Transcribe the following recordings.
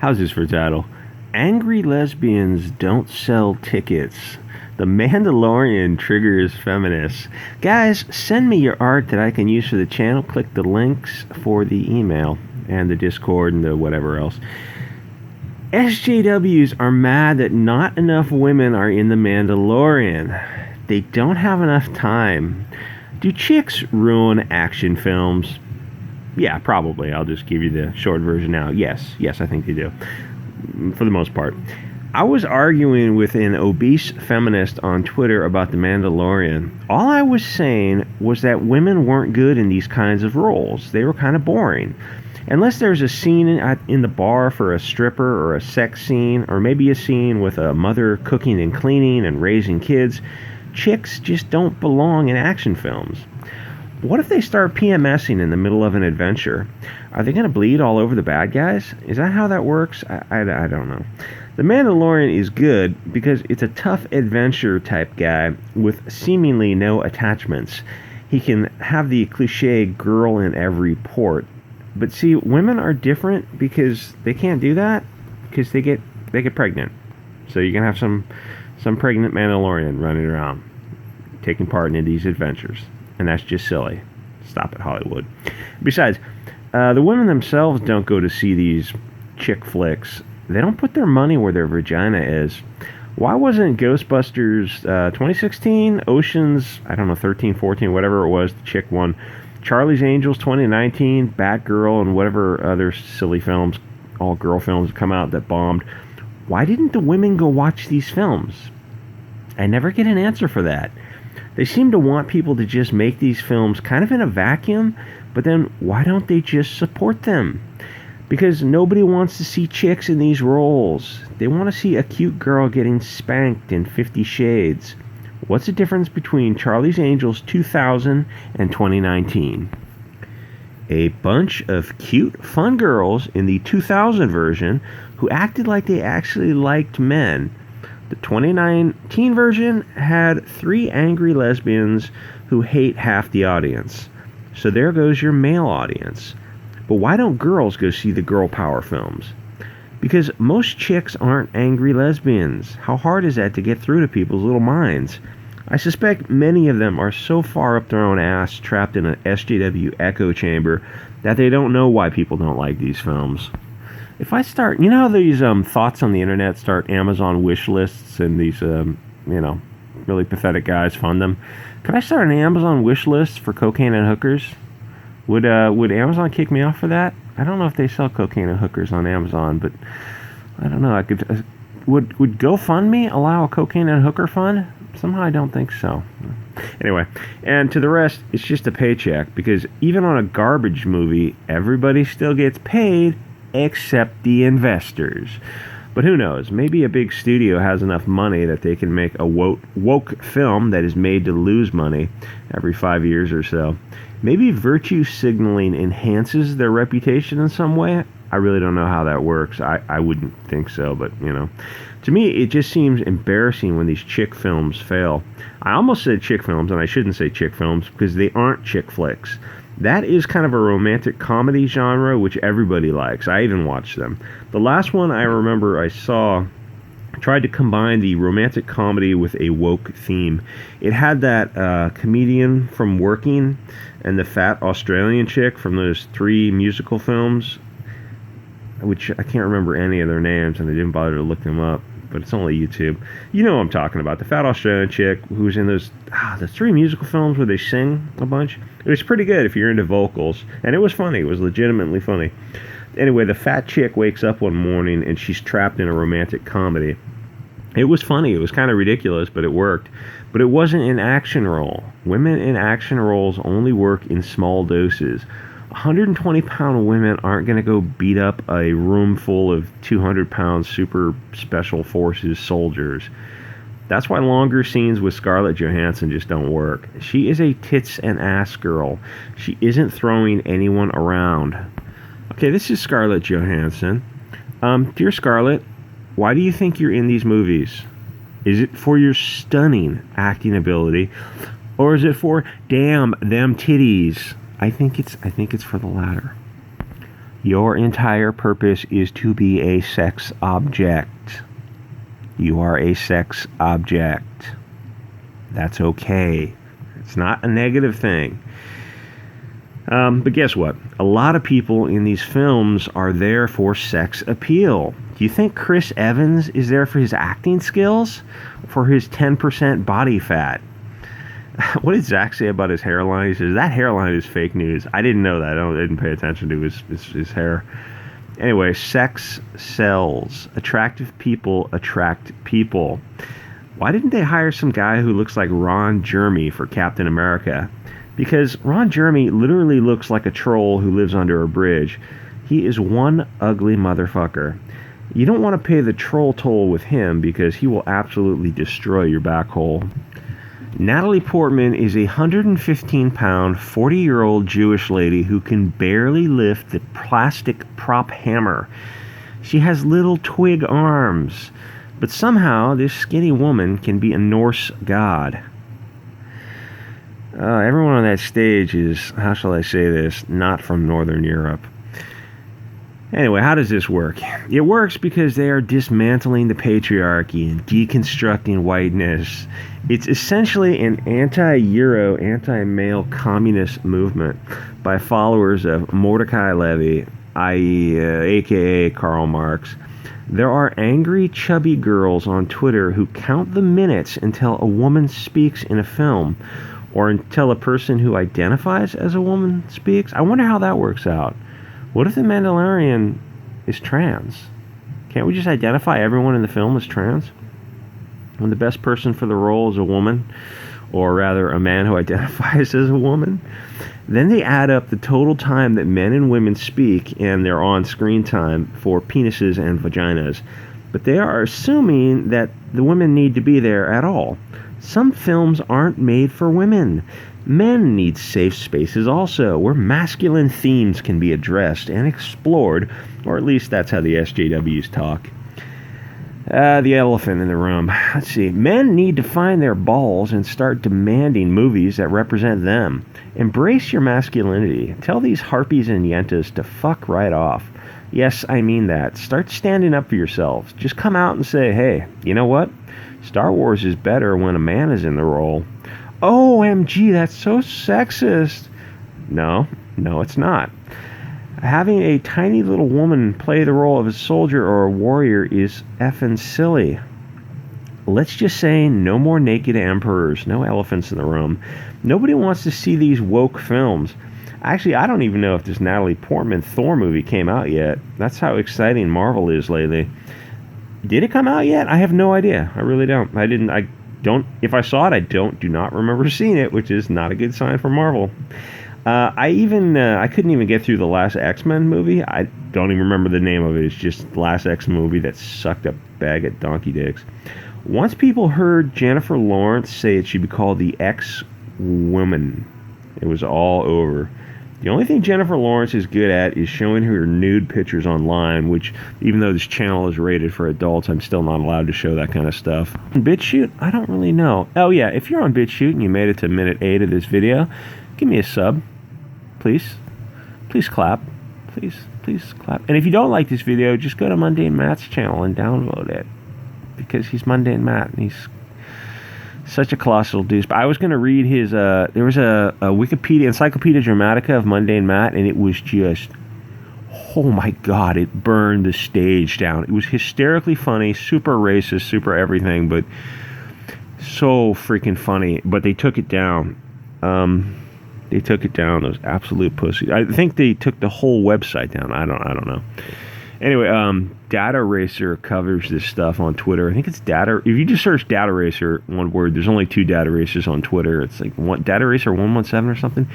How's this for title? Angry lesbians don't sell tickets. The Mandalorian triggers feminists. Guys, send me your art that I can use for the channel. Click the links for the email and the Discord and the whatever else. SJWs are mad that not enough women are in The Mandalorian. They don't have enough time. Do chicks ruin action films? Yeah, probably. I'll just give you the short version now. Yes, I think they do. For the most part. I was arguing with an obese feminist on Twitter about The Mandalorian. All I was saying was that women weren't good in these kinds of roles. They were kind of boring. Unless there's a scene in the bar for a stripper or a sex scene, or maybe a scene with a mother cooking and cleaning and raising kids, chicks just don't belong in action films. What if they start PMSing in the middle of an adventure? Are they going to bleed all over the bad guys? Is that how that works? I don't know. The Mandalorian is good because it's a tough adventure type guy with seemingly no attachments. He can have the cliche girl in every port. But see, women are different because they can't do that because they get pregnant. So you can have some pregnant Mandalorian running around taking part in these adventures. And that's just silly. Stop it, Hollywood. Besides, the women themselves don't go to see these chick flicks. They don't put their money where their vagina is. Why wasn't Ghostbusters 2016, Oceans, 13, 14, whatever it was, the chick one, Charlie's Angels 2019, Batgirl, and whatever other silly films, all girl films come out that bombed? Why didn't the women go watch these films? I never get an answer for that. They seem to want people to just make these films kind of in a vacuum, but then why don't they just support them? Because nobody wants to see chicks in these roles. They want to see a cute girl getting spanked in 50 Shades. What's the difference between Charlie's Angels 2000 and 2019? A bunch of cute, fun girls in the 2000 version who acted like they actually liked men. The 2019 version had 3 angry lesbians who hate half the audience. So there goes your male audience. But why don't girls go see the girl power films? Because most chicks aren't angry lesbians. How hard is that to get through to people's little minds? I suspect many of them are so far up their own ass, trapped in an SJW echo chamber, that they don't know why people don't like these films. If I start, you know how these thoughts on the internet start Amazon wish lists and these, really pathetic guys fund them? Could I start an Amazon wish list for cocaine and hookers? Would Amazon kick me off for that? I don't know if they sell cocaine and hookers on Amazon, but I don't know. Would GoFundMe allow a cocaine and hooker fund? Somehow I don't think so. Anyway, and to the rest, it's just a paycheck, because even on a garbage movie, everybody still gets paid except the investors. But who knows? Maybe a big studio has enough money that they can make a woke film that is made to lose money every 5 years or so. Maybe virtue signaling enhances their reputation in some way. I really don't know how that works. I wouldn't think so, but, To me, it just seems embarrassing when these chick films fail. I almost said chick films, and I shouldn't say chick films, because they aren't chick flicks. That is kind of a romantic comedy genre, which everybody likes. I even watch them. The last one I remember I saw tried to combine the romantic comedy with a woke theme. It had that comedian from Working and the fat Australian chick from those 3 musical films, which I can't remember any of their names, and I didn't bother to look them up, but it's only YouTube. You know what I'm talking about. The fat Australian chick who's in those the 3 musical films where they sing a bunch. It was pretty good if you're into vocals, and it was funny. It was legitimately funny. Anyway, the fat chick wakes up one morning and she's trapped in a romantic comedy. It was funny. It was kind of ridiculous, but it worked. But it wasn't an action role. Women in action roles only work in small doses. 120-pound women aren't going to go beat up a room full of 200-pound super special forces soldiers. That's why longer scenes with Scarlett Johansson just don't work. She is a tits and ass girl. She isn't throwing anyone around. Okay, this is Scarlett Johansson. Dear Scarlett, why do you think you're in these movies? Is it for your stunning acting ability, or is it for damn them titties? I think it's for the latter. Your entire purpose is to be a sex object. You are a sex object. That's okay. It's not a negative thing. But guess what? A lot of people in these films are there for sex appeal. Do you think Chris Evans is there for his acting skills? For his 10% body fat? What did Zach say about his hairline? He says, that hairline is fake news. I didn't know that. I didn't pay attention to his hair. Anyway, sex sells. Attractive people attract people. Why didn't they hire some guy who looks like Ron Jeremy for Captain America? Because Ron Jeremy literally looks like a troll who lives under a bridge. He is one ugly motherfucker. You don't want to pay the troll toll with him because he will absolutely destroy your back hole. Natalie Portman is a 115-pound, 40-year-old Jewish lady who can barely lift the plastic prop hammer. She has little twig arms, but somehow this skinny woman can be a Norse god. Everyone on that stage is, how shall I say this, not from Northern Europe. Anyway, how does this work? It works because they are dismantling the patriarchy and deconstructing whiteness. It's essentially an anti-Euro, anti-male communist movement by followers of Mordecai Levy, i.e., aka Karl Marx. There are angry, chubby girls on Twitter who count the minutes until a woman speaks in a film, or until a person who identifies as a woman speaks. I wonder how that works out. What if the Mandalorian is trans? Can't we just identify everyone in the film as trans? When the best person for the role is a woman, or rather a man who identifies as a woman, then they add up the total time that men and women speak and their on-screen time for penises and vaginas. But they are assuming that the women need to be there at all. Some films aren't made for women. Men need safe spaces also, where masculine themes can be addressed and explored, or at least that's how the SJWs talk. The elephant in the room. Let's see. Men need to find their balls and start demanding movies that represent them. Embrace your masculinity. Tell these harpies and yentas to fuck right off. Yes, I mean that. Start standing up for yourselves. Just come out and say, hey, you know what? Star Wars is better when a man is in the role. OMG, that's so sexist. No, it's not. Having a tiny little woman play the role of a soldier or a warrior is effing silly. Let's just say no more naked emperors, no elephants in the room. Nobody wants to see these woke films. Actually, I don't even know if this Natalie Portman Thor movie came out yet. That's how exciting Marvel is lately. Did it come out yet? I have no idea. I really don't. If I saw it, I do not remember seeing it, which is not a good sign for Marvel. I couldn't even get through the last X-Men movie. I don't even remember the name of it. It's just the last X movie that sucked a bag of donkey dicks. Once people heard Jennifer Lawrence say it should be called the X-Woman, it was all over. The only thing Jennifer Lawrence is good at is showing her nude pictures online, which, even though this channel is rated for adults, I'm still not allowed to show that kind of stuff. On BitChute? I don't really know. Oh yeah, if you're on BitChute and you made it to minute 8 of this video, give me a sub. Please. Please clap. Please clap. And if you don't like this video, just go to Mundane Matt's channel and download it. Because he's Mundane Matt and he's such a colossal douche. But I was going to read his, there was a Wikipedia, Encyclopedia Dramatica of Mundane Matt, and it was just, oh my god, it burned the stage down. It was hysterically funny, super racist, super everything, but so freaking funny. But they took it down. They took it down, those absolute pussies. I think they took the whole website down. I don't know. Anyway, Data Racer covers this stuff on Twitter. I think it's Data. If you just search Data Racer, one word, there's only 2 Data Racers on Twitter. It's like Data Racer 117 or something.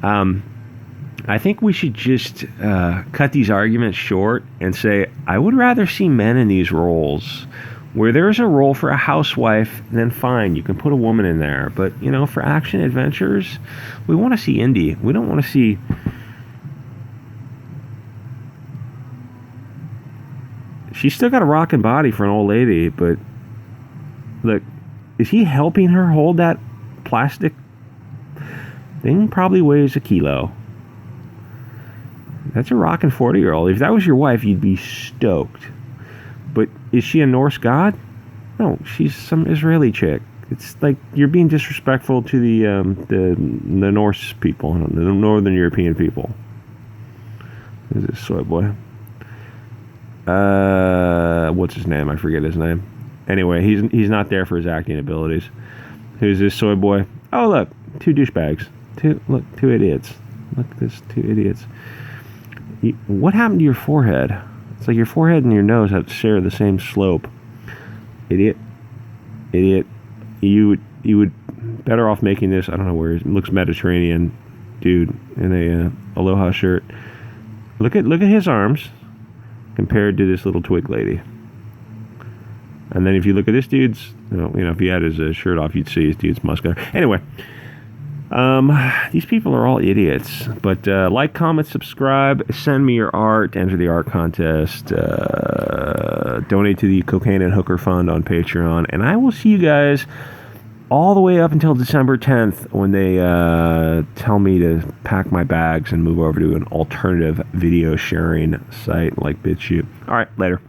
I think we should just cut these arguments short and say, I would rather see men in these roles. Where there's a role for a housewife, then fine, you can put a woman in there. But, for action adventures, we want to see Indy. We don't want to see... She's still got a rockin' body for an old lady, but... Look, is he helping her hold that plastic thing? Probably weighs a kilo. That's a rockin' 40-year-old. If that was your wife, you'd be stoked. But is she a Norse god? No, she's some Israeli chick. It's like you're being disrespectful to the Norse people, the Northern European people. Who's this soy boy? What's his name? I forget his name. Anyway, he's not there for his acting abilities. Who's this soy boy? Oh, look, two douchebags. Two idiots. Look at this, two idiots. What happened to your forehead? It's like your forehead and your nose have share the same slope. Idiot. You would better off making this. I don't know where it looks Mediterranean dude in a aloha shirt. Look at his arms compared to this little twig lady. And then if you look at this dude's, if he had his shirt off, you'd see his dude's muscular. Anyway, these people are all idiots. But like, comment, subscribe, send me your art, enter the art contest, donate to the Cocaine and Hooker Fund on Patreon, and I will see you guys all the way up until December 10th when they tell me to pack my bags and move over to an alternative video sharing site like BitChute. All right, later.